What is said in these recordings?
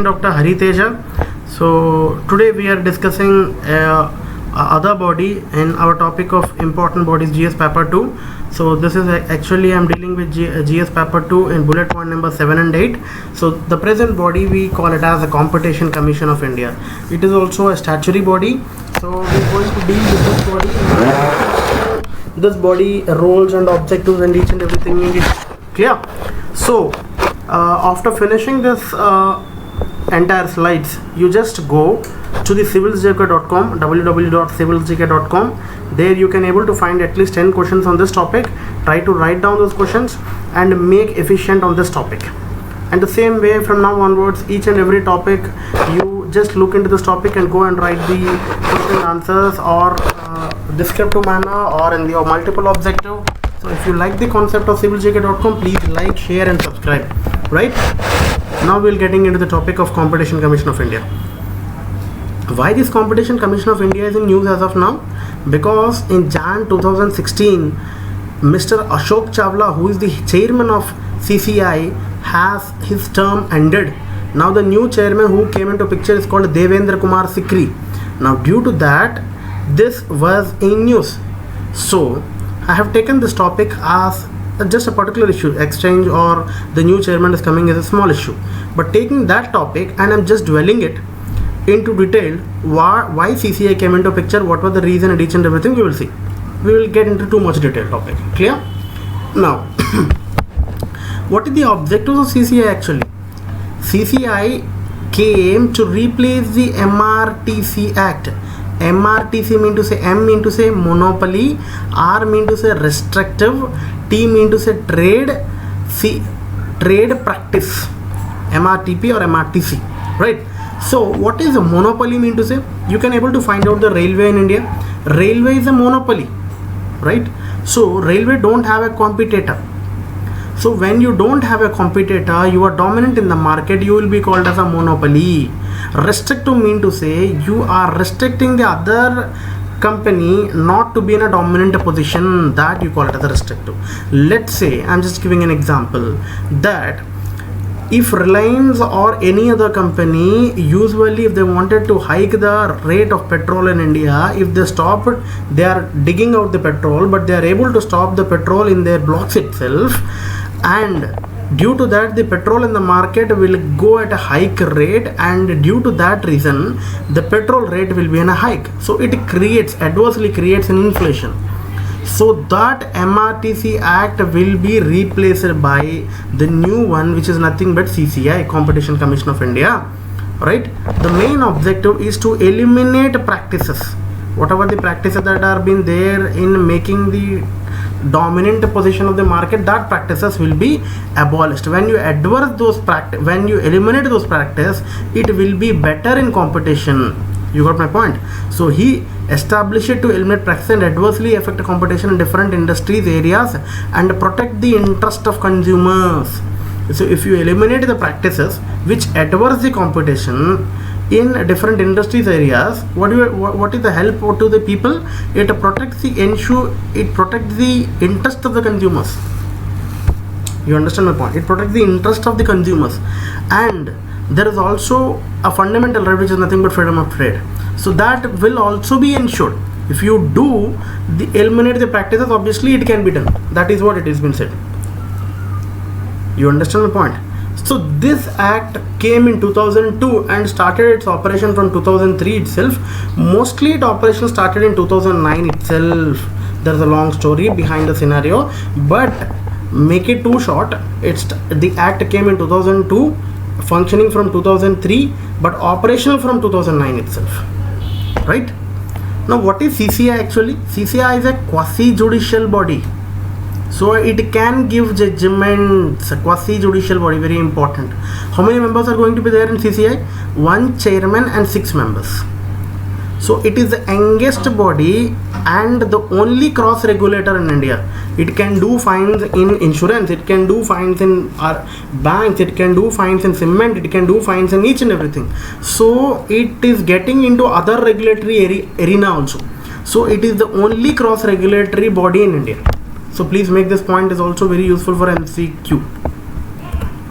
again Dr. Hari Teja. So today we are discussing other body in our topic of important bodies, GS paper 2. So this is actually I'm dealing with GS paper 2 in bullet point number 7 and 8. So the present body we call it as the Competition Commission of India. It is also a statutory body. So we're going to deal with this body. This body roles and objectives and each and everything is clear. So after finishing this entire slides, you just go to the civilsjk.com, www.civilsjk.com. There you can able to find at least 10 questions on this topic. Try to write down those questions and make efficient on this topic. And the same way from now onwards, each and every topic you just look into this topic and go and write the question answers or descriptive manner or in your multiple objective. So if you like the concept of civilsjk.com, please like, share and subscribe. Right? Now we'll getting into the topic of Competition Commission of India. Why this Competition Commission of India is in news as of now? Because in Jan 2016, Mr. Ashok Chawla, who is the chairman of CCI, has his term ended. Now the new chairman who came into picture is called Devendra Kumar Sikri. Now due to that, this was in news. So I have taken this topic as just a particular issue. Exchange or the new chairman is coming as a small issue. But taking that topic and I'm just dwelling it into detail, why CCI came into picture, what was the reason and each and everything we will see. We will get into too much detail topic. Clear? Now, what is the objectives of CCI actually? CCI came to replace the MRTC Act. MRTC mean to say, M mean to say monopoly, R mean to say restrictive, T mean to say trade, C trade practice, MRTP or MRTC, right? So what is a monopoly mean to say? You can able to find out the railway in India. Railway is a monopoly, right? So railway don't have a competitor. So when you don't have a competitor, you are dominant in the market, you will be called as a monopoly. Restrictive mean to say you are restricting the other company not to be in a dominant position, that you call it as a restrictive. Let's say, I'm just giving an example, that if Reliance or any other company, usually if they wanted to hike the rate of petrol in India, if they stop it, they are digging out the petrol, but they are able to stop the petrol in their blocks itself, and due to that the petrol in the market will go at a hike rate, and due to that reason the petrol rate will be in a hike. So it adversely creates an inflation. So that MRTC Act will be replaced by the new one, which is nothing but CCI, Competition Commission of India, right? The main objective is to eliminate practices, whatever the practices that are been there in making the dominant position of the market, that practices will be abolished. When you eliminate those practices, it will be better in competition. You got my point? So he established it to eliminate practice and adversely affect competition in different industries areas and protect the interest of consumers. So if you eliminate the practices which adverse the competition in different industries areas, what is the help to the people? It protects the interest of the consumers. You understand my point? It protects the interest of the consumers, and there is also a fundamental right which is nothing but freedom of trade. So that will also be ensured. If you do eliminate the practices, obviously it can be done. That is what it has been said. You understand my point? So this act came in 2002 and started its operation from 2003 itself. Mostly its operation started in 2009 itself. There's a long story behind the scenario, but make it too short. The act came in 2002, functioning from 2003, but operational from 2009 itself, right? Now what is CCI actually? CCI is a quasi-judicial body. So it can give judgments, quasi-judicial body, very important. How many members are going to be there in CCI? 1 chairman and 6 members. So it is the youngest body and the only cross regulator in India. It can do fines in insurance, it can do fines in banks, it can do fines in cement, it can do fines in each and everything. So it is getting into other regulatory arena also. So it is the only cross regulatory body in India. So please make this point, is also very useful for MCQ,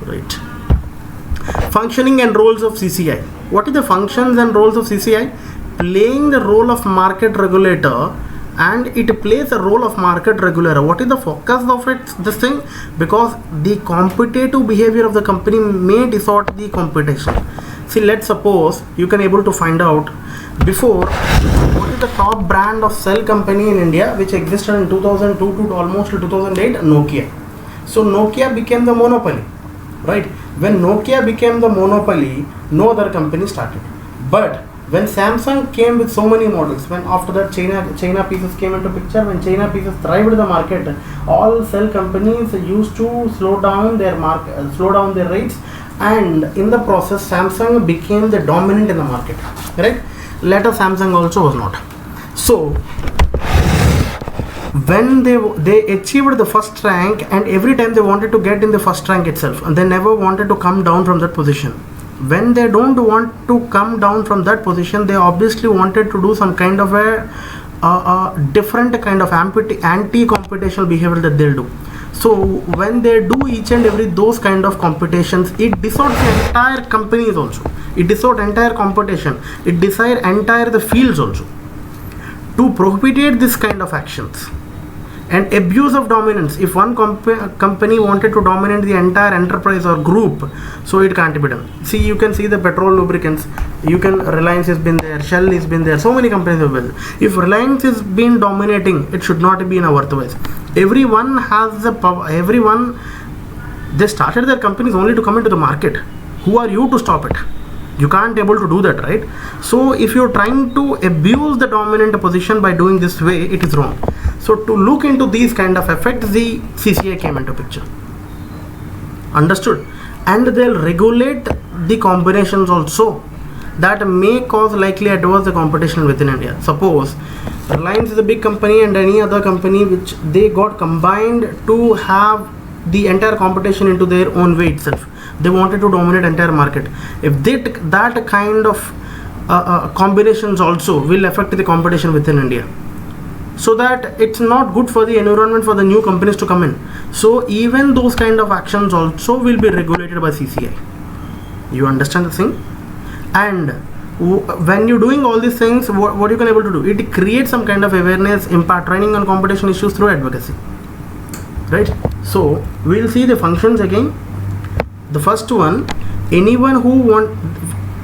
right? Functioning and roles of CCI. What are the functions and roles of CCI? Playing the role of market regulator, and it plays a role of market regulator. What is the focus of it? This thing, because the competitive behavior of the company may distort the competition. See, let's suppose you can able to find out before what is the top brand of cell company in India which existed in 2002 to almost 2008? Nokia. So Nokia became the monopoly, right? When Nokia became the monopoly, no other company started. But when Samsung came with so many models, when after that China pieces came into picture, when China pieces thrived in the market, all cell companies used to slow down their rates, and in the process Samsung became the dominant in the market, right? Later Samsung also was not. So when they achieved the first rank, and every time they wanted to get in the first rank itself, and they never wanted to come down from that position. When they don't want to come down from that position, they obviously wanted to do some kind of a different kind of anti-competitional behavior that they'll do. So when they do each and every those kind of competitions, it distorts the entire companies also. It distorts entire competition. It decides entire the fields also. To prohibit this kind of actions and abuse of dominance, if one company wanted to dominate the entire enterprise or group, so it can't be done. See, you can see the petrol lubricants, Reliance has been there, Shell has been there, so many companies have been. If Reliance is been dominating, it should not be in a worthwhile. Everyone has the power, they started their companies only to come into the market. Who are you to stop it? You can't able to do that, right? So if you're trying to abuse the dominant position by doing this way, it is wrong. So to look into these kind of effects, the CCI came into picture. Understood? And they'll regulate the combinations also that may cause likely adverse the competition within India. Suppose Reliance is a big company and any other company which they got combined to have the entire competition into their own way itself. They wanted to dominate entire market. If that kind of combinations also will affect the competition within India, so that it's not good for the environment for the new companies to come in. So even those kind of actions also will be regulated by CCI. You understand the thing? And when you're doing all these things, what you can able to do? It creates some kind of awareness, impact, training on competition issues through advocacy, right? So we'll see the functions again. The first one, anyone who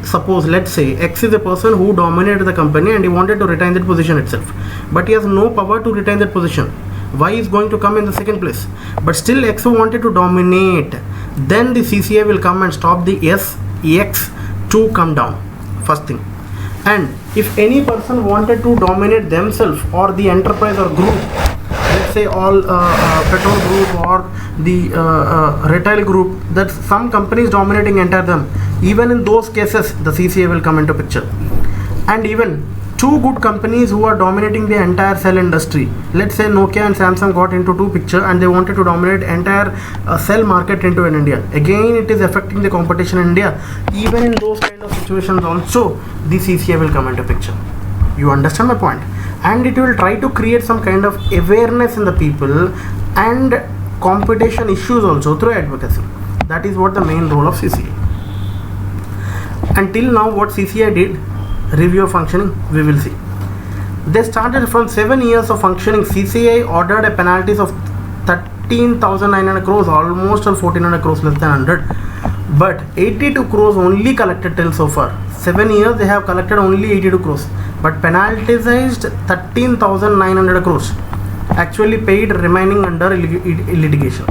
suppose let's say X is a person who dominated the company and he wanted to retain that position itself, but he has no power to retain that position. Y is going to come in the second place, but still X wanted to dominate. Then the CCI will come and stop the X to come down, first thing. And if any person wanted to dominate themselves or the enterprise or group, let's say all petrol group or the retail group, that some companies dominating enter them, even in those cases the CCI will come into picture. And even two good companies who are dominating the entire cell industry, let's say Nokia and Samsung got into two picture and they wanted to dominate entire cell market into in India. Again, it is affecting the competition in India. Even in those kind of situations also the CCI will come into picture. You understand my point? And it will try to create some kind of awareness in the people and competition issues also through advocacy. That is what the main role of CCI. Until now, what CCI did, review of functioning, we will see. They started from 7 years of functioning. CCI ordered a penalties of 13,900 crores, almost 1,400 crores, less than 100. But 82 crores only collected till so far. 7 years they have collected only 82 crores, but penalized 13,900 crores. Actually paid remaining under litigation.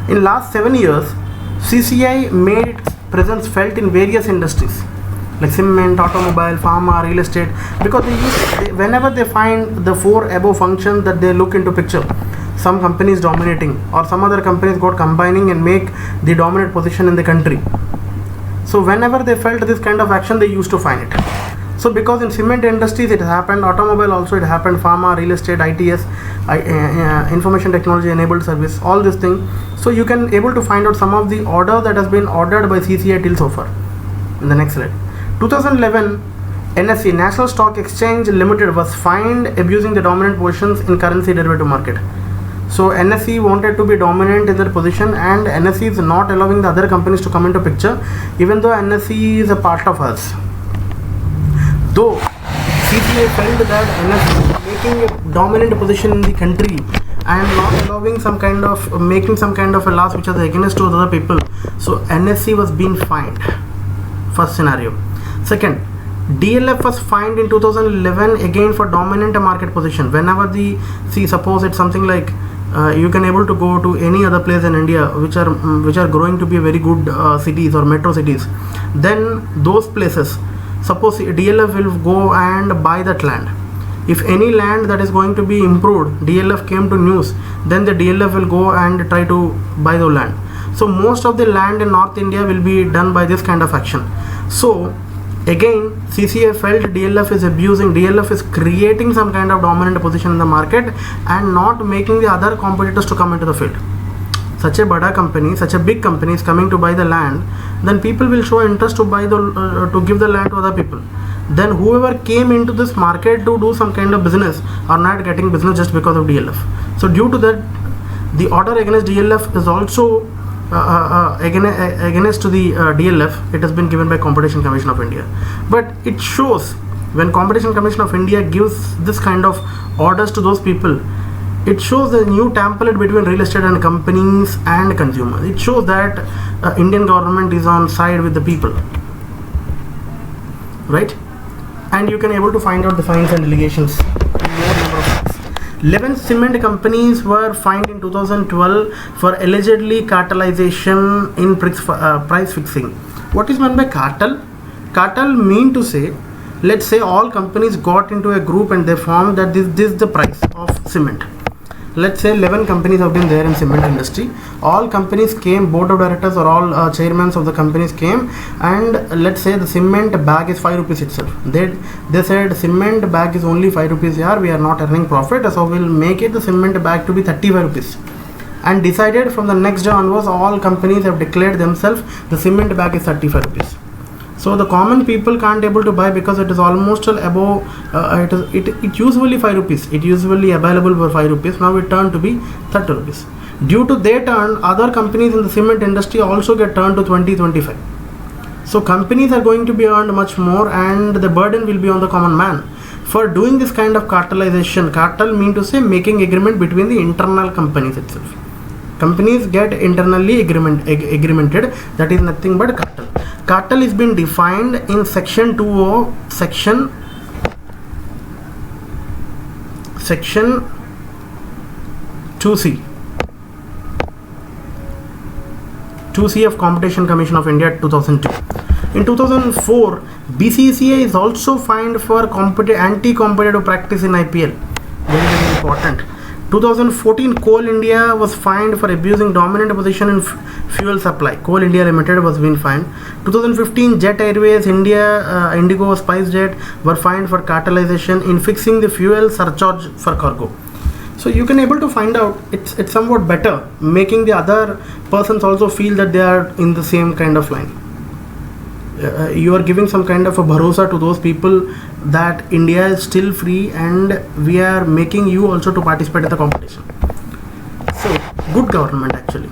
In last 7 years, CCI made its presence felt in various industries like cement, automobile, pharma, real estate, because whenever they find the 4 above functions that they look into picture, some companies dominating or some other companies got combining and make the dominant position in the country. So whenever they felt this kind of action, they used to find it. So because in cement industries it happened, automobile also it happened, pharma, real estate, ITS, information technology enabled service, all this thing. So you can able to find out some of the order that has been ordered by CCI till so far. In the next slide, 2011, NSE, National Stock Exchange Limited, was fined abusing the dominant positions in currency derivative market. So NSE wanted to be dominant in their position, and NSE is not allowing the other companies to come into picture, even though NSE is a part of us. Though CCI felt that NSE is making a dominant position in the country and not allowing some kind of making some kind of a laws which are against to other people, so NSE was being fined. First scenario. Second, DLF was fined in 2011 again for dominant market position. Whenever suppose it's something like you can able to go to any other place in India which are growing to be very good cities or metro cities, then those places, suppose DLF will go and buy that land. If any land that is going to be improved, DLF came to news, then the DLF will go and try to buy the land. So most of the land in North India will be done by this kind of action. So again, CCI felt DLF is abusing, DLF is creating some kind of dominant position in the market and not making the other competitors to come into the field. Such a bada company, such a big company is coming to buy the land, then people will show interest to buy to give the land to other people. Then whoever came into this market to do some kind of business are not getting business just because of DLF. So due to that, the order against DLF is also against to the DLF. It has been given by Competition Commission of India. But it shows when Competition Commission of India gives this kind of orders to those people, it shows the new template between real estate and companies and consumers. It shows that Indian government is on side with the people, right? And you can able to find out the fines and allegations. 11 cement companies were fined in 2012 for allegedly cartelization in price fixing. What is meant by cartel? Cartel mean to say, let's say all companies got into a group and they formed that this is the price of cement. Let's say 11 companies have been there in cement industry. All companies came, board of directors or all chairmen of the companies came, and let's say the cement bag is 5 rupees itself. They said cement bag is only 5 rupees here, we are not earning profit, so we'll make it the cement bag to be 35 rupees. And decided from the next day onwards, all companies have declared themselves the cement bag is 35 rupees. So the common people can't able to buy because it is almost above, it usually 5 rupees. It usually available for 5 rupees. Now it turned to be 30 rupees. Due to their turn, other companies in the cement industry also get turned to 20-25. So companies are going to be earned much more and the burden will be on the common man. For doing this kind of cartelization, cartel mean to say making agreement between the internal companies itself. Companies get internally agreemented, that is nothing but cartel. Cartel is been defined in section 2 section 2C of Competition Commission of India 2002. In 2004, BCCI is also fined for anti-competitive practice in IPL. Very important. 2014, Coal India was fined for abusing dominant position in fuel supply. Coal India Limited was being fined. 2015, Jet Airways India, Indigo, SpiceJet were fined for cartelization in fixing the fuel surcharge for cargo. So you can able to find out it's somewhat better, making the other persons also feel that they are in the same kind of line. You are giving some kind of a bharosa to those people that India is still free and we are making you also to participate in the competition. So good government actually.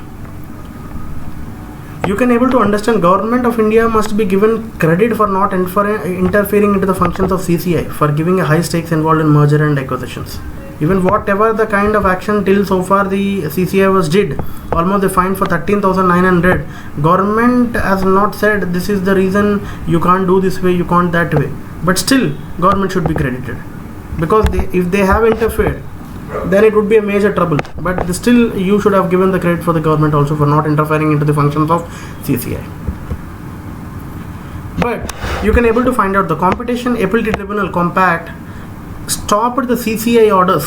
You can able to understand government of India must be given credit for not interfering into the functions of CCI, for giving a high stakes involved in merger and acquisitions. Even whatever the kind of action till so far the CCI was did, almost they fined for 13,900. Government has not said this is the reason you can't do this way, you can't that way. But still, government should be credited because if they have interfered, then it would be a major trouble. But still, you should have given the credit for the government also for not interfering into the functions of CCI. But you can able to find out the Competition Appellate Tribunal Compact stopped the CCI orders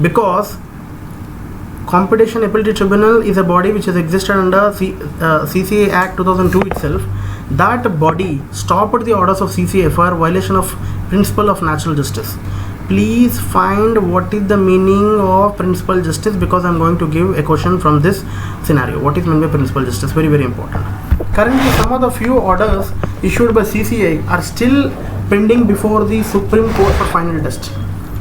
because Competition Appellate Tribunal is a body which has existed under CCI Act 2002 itself. That body stopped the orders of CCI for violation of principle of natural justice. Please find what is the meaning of principal justice, because I am going to give a question from this scenario. What is meant by principal justice? Very, very important. Currently, some of the few orders issued by CCI are still pending before the Supreme Court for final test.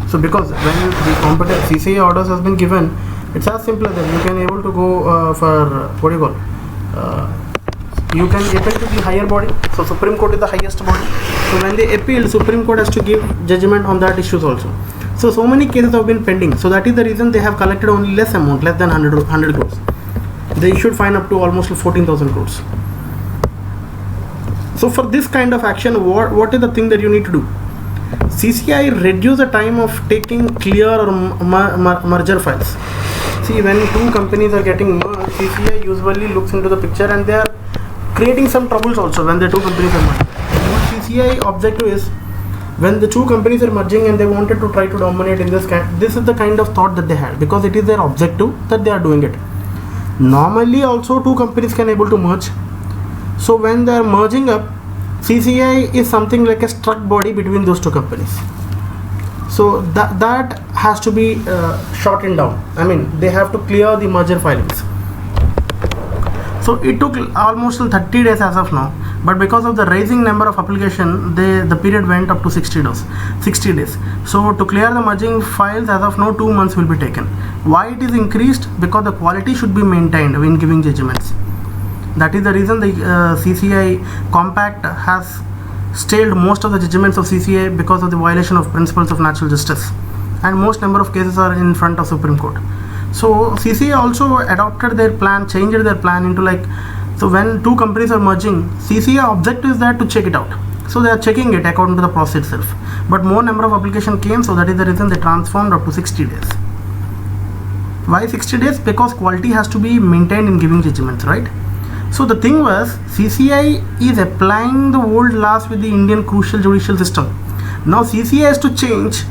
So because when the competent CCI orders has been given, it's as simple as that. You can able to go for what do you call? You can appeal to the higher body. So Supreme Court is the highest body. So when they appeal, Supreme Court has to give judgment on that issues also. So many cases have been pending. So that is the reason they have collected only less amount, less than 100 crores. They issued fine up to almost 14,000 crores. So for this kind of action, what is the thing that you need to do? CCI reduce the time of taking clear or merger files. See, when two companies are getting merged, CCI usually looks into the picture and they are creating some troubles also when the two companies are merged. What CCI objective is, when the two companies are merging and they wanted to try to dominate in this is the kind of thought that they had, because it is their objective that they are doing it. Normally also two companies can able to merge. So when they are merging up, CCI is something like a struck body between those two companies. So that has to be shortened down. I mean, they have to clear the merger filings. So it took almost 30 days as of now, but because of the rising number of application, the period went up to 60 days. So to clear the merging files, as of now 2 months will be taken. Why it is increased? Because the quality should be maintained when giving judgments. That is the reason the CCI compact has stayed most of the judgments of CCI because of the violation of principles of natural justice, and most number of cases are in front of Supreme Court. So CCI also adopted their plan, changed their plan into like, so when two companies are merging, CCI objective is there to check it out. So they are checking it according to the process itself. But more number of application came, so that is the reason they transformed up to 60 days. Why 60 days? Because quality has to be maintained in giving judgments, right? So the thing was, CCI is applying the old laws with the Indian crucial judicial system. Now CCI has to change.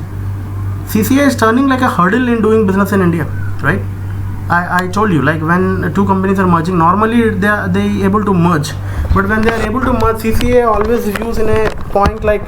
CCI is turning like a hurdle in doing business in India, right? I told you, like when two companies are merging, normally they able to merge, but when they are able to merge, CCI always views in a point like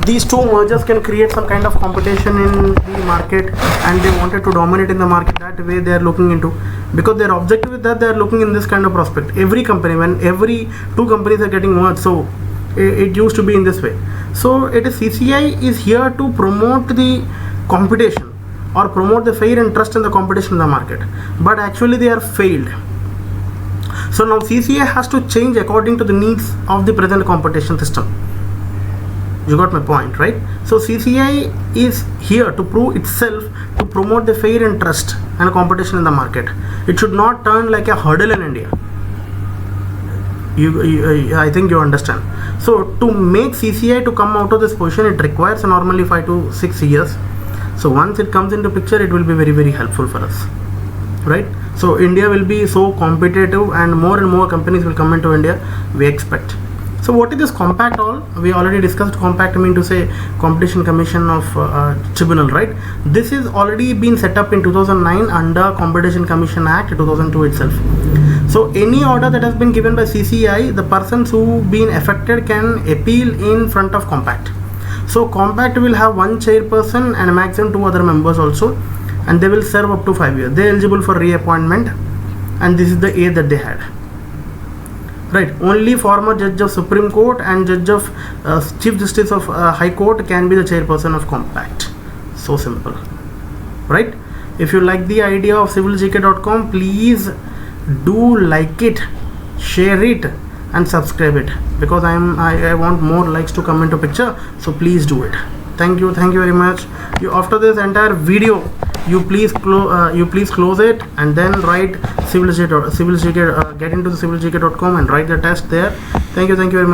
these two mergers can create some kind of competition in the market, and they wanted to dominate in the market. That way they are looking into, because their objective is that they are looking in this kind of prospect. Every company, when every two companies are getting merged, so it used to be in this way. So it is CCI is here to promote the competition or promote the fair and trust in the competition in the market, but actually they are failed. So now CCI has to change according to the needs of the present competition system. You got my point, right? So CCI is here to prove itself, to promote the fair and trust and competition in the market. It should not turn like a hurdle in India. I think you understand. So to make CCI to come out of this position, it requires normally 5 to 6 years. So once it comes into picture, it will be very, very helpful for us, right? So India will be so competitive and more companies will come into India, we expect. So what is this compact all? We already discussed compact, mean to say Competition Commission of Tribunal, right? This is already been set up in 2009 under Competition Commission Act 2002 itself. So any order that has been given by CCI, the persons who been affected can appeal in front of compact. So compact will have one chairperson and maximum 2 other members also, and they will serve up to 5 years. They are eligible for reappointment, and this is the age that they had. Right, only former judge of Supreme Court and judge of Chief Justice of High Court can be the chairperson of compact. So simple, right? If you like the idea of civilgk.com, please do like it, share it, and subscribe it, because I want more likes to come into picture. So please do it. Thank you very much. After this entire video, you please close it and then write civilgk, get into the civilgk.com and write the test there. Thank you very much.